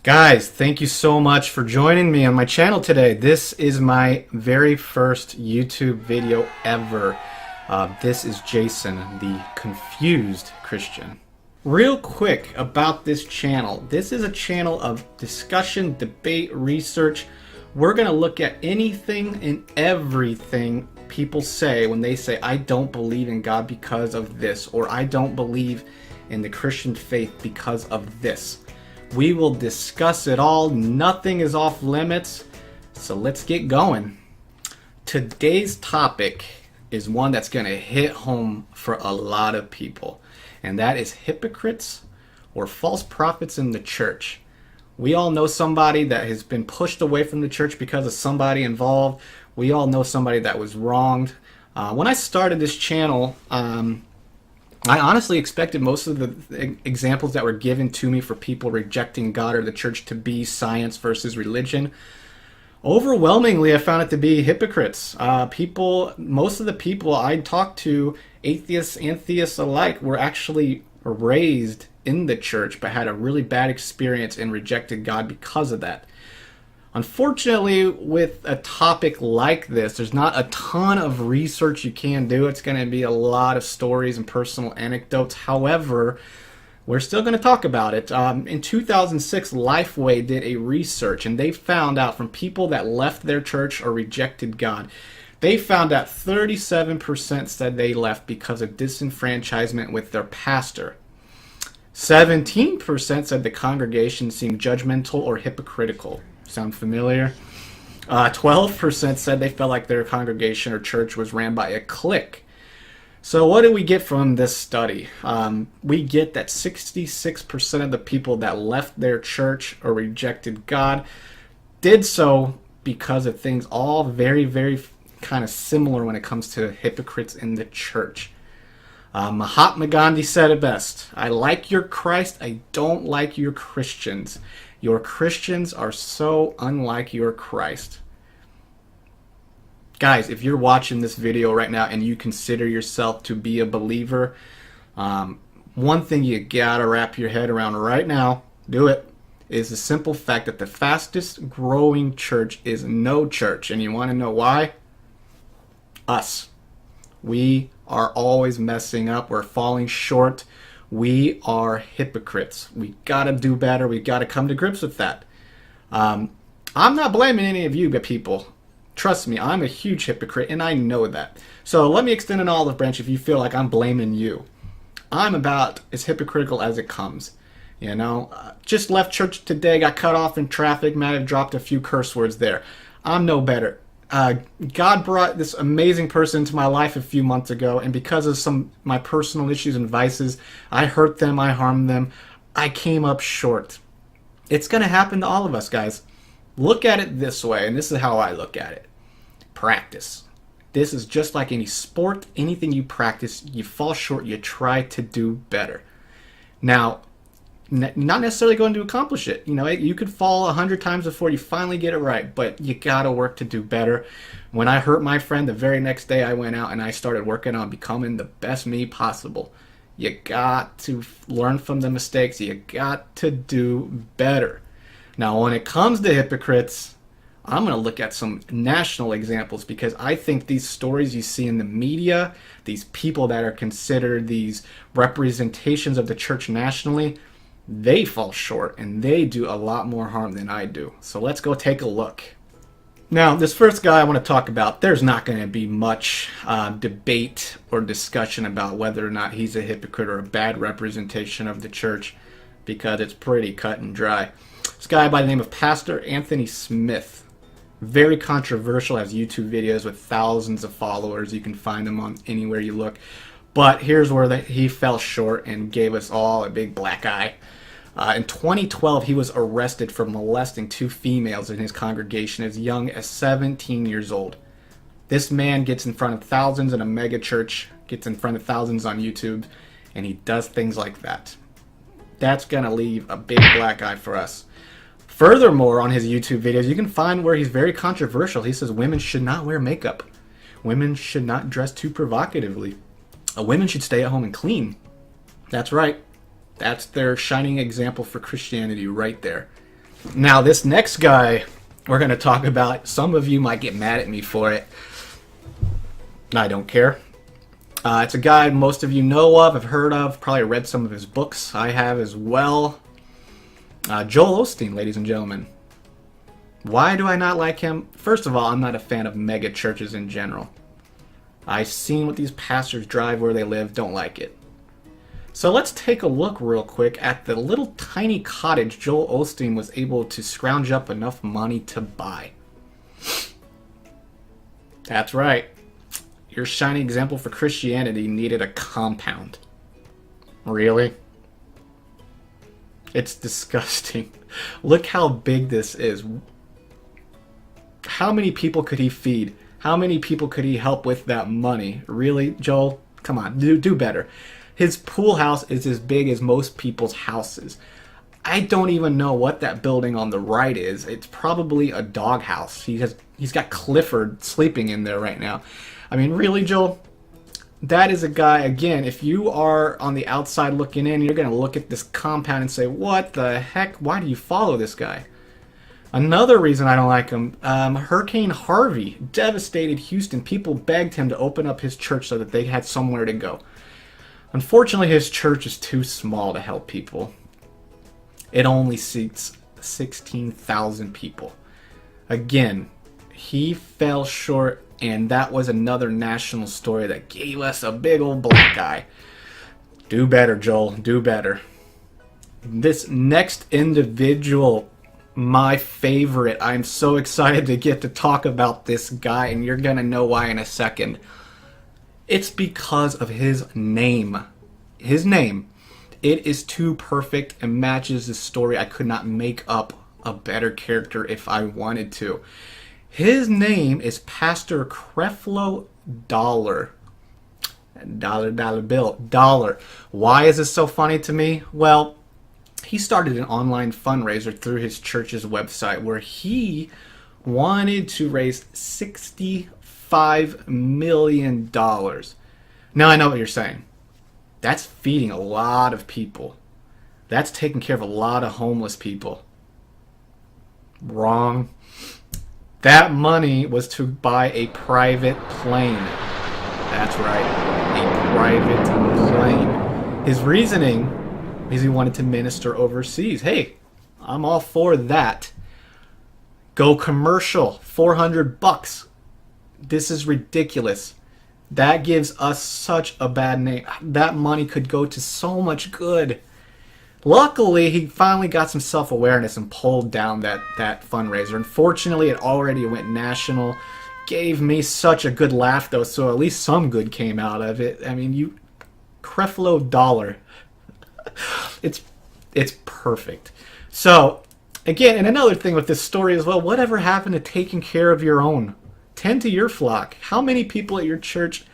Guys, thank you so much for joining me on my channel today. This is my very first YouTube video ever. This is Jason, the confused Christian. Real quick about this channel. This is a channel of discussion, debate, research. We're going to look at anything and everything people say when they say, I don't believe in God because of this, or I don't believe in the Christian faith because of this. We will discuss it all. Nothing is off limits. So let's get going. Today's topic is one that's going to hit home for a lot of people. And that is hypocrites or false prophets in the church. We all know somebody that has been pushed away from the church because of somebody involved. We all know somebody that was wronged. When I started this channel, I honestly expected most of the examples that were given to me for people rejecting God or the church to be science versus religion. Overwhelmingly, I found it to be hypocrites. Most of the people I talked to, atheists and theists alike, were actually raised in the church but had a really bad experience and rejected God because of that. Unfortunately, with a topic like this, there's not a ton of research you can do. It's going to be a lot of stories and personal anecdotes. However, we're still going to talk about it. In 2006, Lifeway did a research, and they found out from people that left their church or rejected God, they found out 37% said they left because of disenfranchisement with their pastor. 17% said the congregation seemed judgmental or hypocritical. Sound familiar? 12% said they felt like their congregation or church was ran by a clique. So what do we get from this study? We get that 66% of the people that left their church or rejected God did so because of things all very, very kind of similar when it comes to hypocrites in the church. Mahatma Gandhi said it best. I like your Christ, I don't like your Christians. Your Christians are so unlike your Christ. Guys, if you're watching this video right now and you consider yourself to be a believer, one thing you gotta wrap your head around right now, do it, is the simple fact that the fastest growing church is no church. And you want to know why? Us. We are always messing up. We're falling short. We are hypocrites. We gotta do better. We gotta come to grips with that. I'm not blaming any of you people. Trust me, I'm a huge hypocrite and I know that. So let me extend an olive branch if you feel like I'm blaming you. I'm about as hypocritical as it comes. You know, just left church today, got cut off in traffic, might have dropped a few curse words there. I'm no better. God brought this amazing person into my life a few months ago, and because of my personal issues and vices, I hurt them, I harmed them, I came up short. It's going to happen to all of us, guys. Look at it this way, and this is how I look at it. Practice. This is just like any sport, anything you practice, you fall short, you try to do better. Now, not necessarily going to accomplish it. You know, you could fall 100 times before you finally get it right, but you gotta work to do better. When I hurt my friend, the very next day I went out and I started working on becoming the best me possible. You got to learn from the mistakes. You got to do better. Now, when it comes to hypocrites, I'm going to look at some national examples because I think these stories you see in the media, these people that are considered these representations of the church nationally, they fall short and they do a lot more harm than I do. So let's go take a look. Now, this first guy I want to talk about, there's not going to be much debate or discussion about whether or not he's a hypocrite or a bad representation of the church because it's pretty cut and dry. This guy by the name of Pastor Anthony Smith. Very controversial, has YouTube videos with thousands of followers. You can find them on anywhere you look. But here's where he fell short and gave us all a big black eye. In 2012, he was arrested for molesting 2 females in his congregation as young as 17 years old. This man gets in front of thousands in a mega church, gets in front of thousands on YouTube, and he does things like that. That's going to leave a big black eye for us. Furthermore, on his YouTube videos, you can find where he's very controversial. He says women should not wear makeup. Women should not dress too provocatively. Women should stay at home and clean. That's right. That's their shining example for Christianity right there. Now, this next guy we're going to talk about, some of you might get mad at me for it. I don't care. It's a guy most of you know of, have heard of, probably read some of his books. I have as well. Joel Osteen, ladies and gentlemen. Why do I not like him? First of all, I'm not a fan of mega churches in general. I've seen what these pastors drive where they live, don't like it. So let's take a look real quick at the little tiny cottage Joel Osteen was able to scrounge up enough money to buy. That's right. Your shining example for Christianity needed a compound. Really? It's disgusting. Look how big this is. How many people could he feed? How many people could he help with that money? Really, Joel? Come on, do better. His pool house is as big as most people's houses. I don't even know what that building on the right is. It's probably a doghouse. He's got Clifford sleeping in there right now. I mean, really, Joel? That is a guy, again, if you are on the outside looking in, you're going to look at this compound and say, what the heck? Why do you follow this guy? Another reason I don't like him, Hurricane Harvey devastated Houston. People begged him to open up his church so that they had somewhere to go. Unfortunately, his church is too small to help people. It only seats 16,000 people. Again, he fell short, and that was another national story that gave us a big old black eye. Do better, Joel. Do better. This next individual, my favorite. I'm so excited to get to talk about this guy, and you're going to know why in a second. It's because of his name. His name. It is too perfect and matches the story. I could not make up a better character if I wanted to. His name is Pastor Creflo Dollar. Dollar bill. Dollar. Why is this so funny to me? Well, he started an online fundraiser through his church's website where he wanted to raise $65 million. Now I know what you're saying. That's feeding a lot of people. That's taking care of a lot of homeless people. Wrong. That money was to buy a private plane. That's right, a private plane. His reasoning is he wanted to minister overseas. Hey, I'm all for that. Go commercial, $400. This is ridiculous. That gives us such a bad name. That money could go to so much good. Luckily, he finally got some self-awareness and pulled down that fundraiser. Unfortunately, it already went national. Gave me such a good laugh, though, so at least some good came out of it. I mean, Creflo Dollar. It's perfect. So, again, and another thing with this story as well, whatever happened to taking care of your own? Tend to your flock. How many people at your church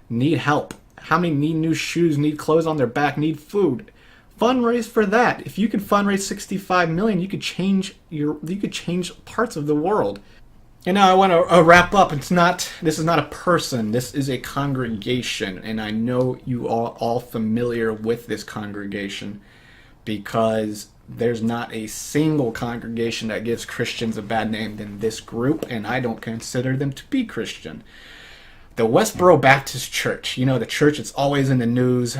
need help? How many need new shoes, need clothes on their back, need food? Fundraise for that. If you could fundraise $65 million, you could change parts of the world. And now I want to wrap up. This is not a person. This is a congregation, and I know you are all familiar with this congregation because there's not a single congregation that gives Christians a bad name than this group, and I don't consider them to be Christian. The Westboro Baptist Church, the church that's always in the news,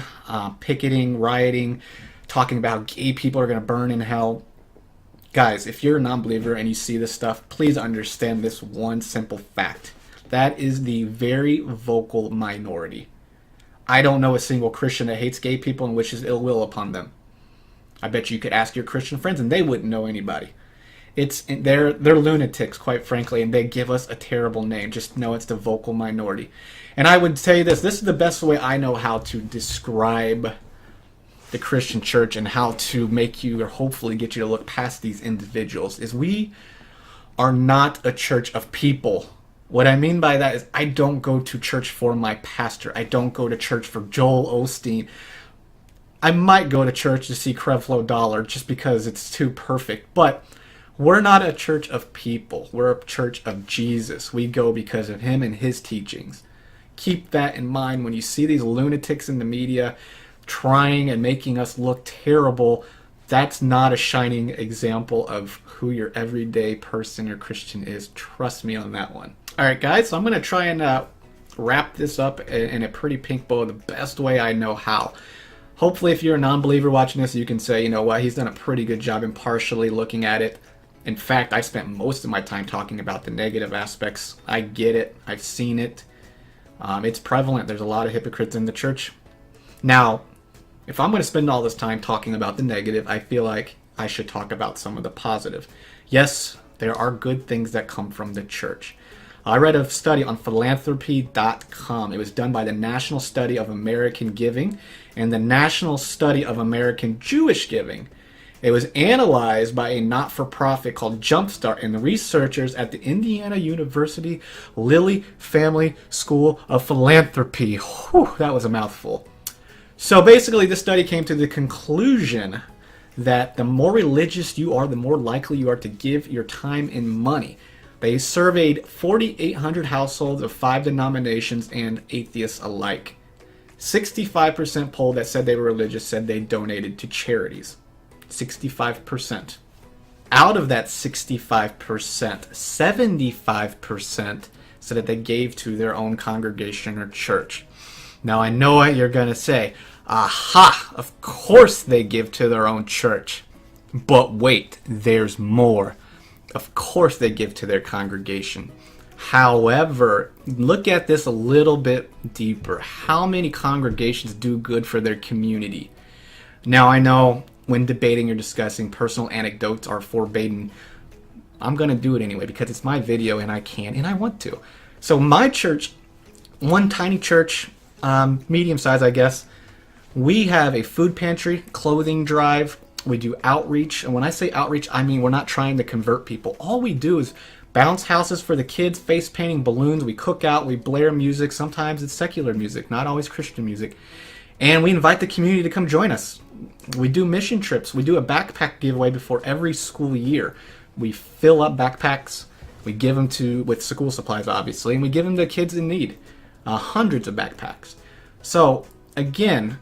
picketing, rioting, talking about gay people are going to burn in hell. Guys, if you're a non-believer and you see this stuff, please understand this one simple fact. That is the very vocal minority. I don't know a single Christian that hates gay people and wishes ill will upon them. I bet you could ask your Christian friends and they wouldn't know anybody. They're lunatics, quite frankly, and they give us a terrible name. Just know it's the vocal minority. And I would say this is the best way I know how to describe the Christian church and how to make you, or hopefully get you to look past these individuals, is we are not a church of people. What I mean by that is I don't go to church for my pastor. I don't go to church for Joel Osteen. I might go to church to see Creflo Dollar just because it's too perfect. But we're not a church of people. We're a church of Jesus. We go because of him and his teachings. Keep that in mind when you see these lunatics in the media trying and making us look terrible. that's not a shining example of who your everyday person or Christian is. Trust me on that one. All right, guys, so I'm going to try and wrap this up in a pretty pink bow the best way I know how. Hopefully, if you're a non-believer watching this, you can say, you know what, he's done a pretty good job impartially looking at it. In fact, I spent most of my time talking about the negative aspects. I get it. I've seen it. It's prevalent. There's a lot of hypocrites in the church. Now, if I'm going to spend all this time talking about the negative, I feel like I should talk about some of the positive. Yes, there are good things that come from the church. I read a study on philanthropy.com. It was done by the National Study of American Giving and the National Study of American Jewish Giving. It was analyzed by a not-for-profit called Jumpstart and the researchers at the Indiana University Lilly Family School of Philanthropy. Whew, that was a mouthful. So basically, this study came to the conclusion that the more religious you are, the more likely you are to give your time and money. They surveyed 4,800 households of 5 denominations and atheists alike. 65% polled that said they were religious said they donated to charities. 65%. Out of that 65%, 75% said that they gave to their own congregation or church. Now, I know what you're going to say. Aha! Of course they give to their own church. But wait, there's more. Of course they give to their congregation. However, look at this a little bit deeper. How many congregations do good for their community? Now, I know when debating or discussing, personal anecdotes are forbidden. I'm going to do it anyway because it's my video and I can and I want to. So my church, one tiny church, medium size, I guess. We have a food pantry, clothing drive. We do outreach. And when I say outreach, I mean we're not trying to convert people. All we do is bounce houses for the kids, face painting, balloons. We cook out, we blare music. Sometimes it's secular music, not always Christian music. And we invite the community to come join us. We do mission trips. We do a backpack giveaway before every school year. We fill up backpacks. We give them with school supplies, obviously, and we give them to kids in need. Hundreds of backpacks. So, again,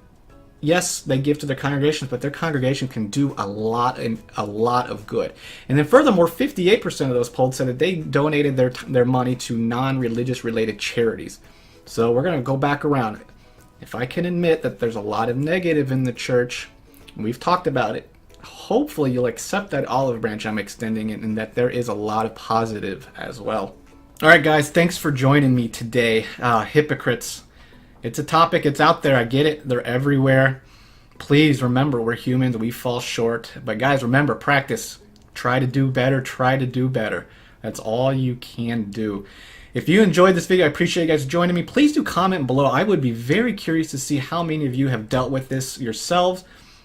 yes, they give to their congregations, but their congregation can do a lot of good. And then furthermore, 58% of those polled said that they donated their money to non-religious related charities. So we're going to go back around. If I can admit that there's a lot of negative in the church, we've talked about it, hopefully you'll accept that olive branch I'm extending and that there is a lot of positive as well. All right, guys, thanks for joining me today. Hypocrites. It's a topic. It's out there. I get it. They're everywhere. Please remember, we're humans. We fall short. But guys, remember, practice. Try to do better. Try to do better. That's all you can do. If you enjoyed this video, I appreciate you guys joining me. Please do comment below. I would be very curious to see how many of you have dealt with this yourselves,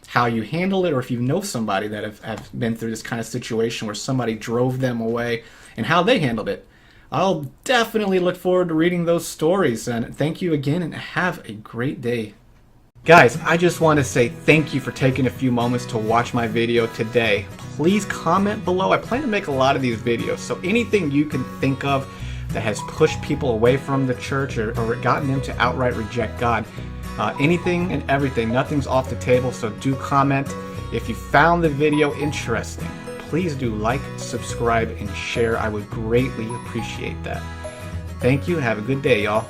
how you handle it, or if you know somebody that have been through this kind of situation where somebody drove them away and how they handled it. I'll definitely look forward to reading those stories. And thank you again and have a great day. Guys, I just want to say thank you for taking a few moments to watch my video today. Please comment below. I plan to make a lot of these videos. So anything you can think of that has pushed people away from the church or gotten them to outright reject God, anything and everything, nothing's off the table. So do comment. If you found the video interesting, please do like, subscribe, and share. I would greatly appreciate that. Thank you and have a good day, y'all.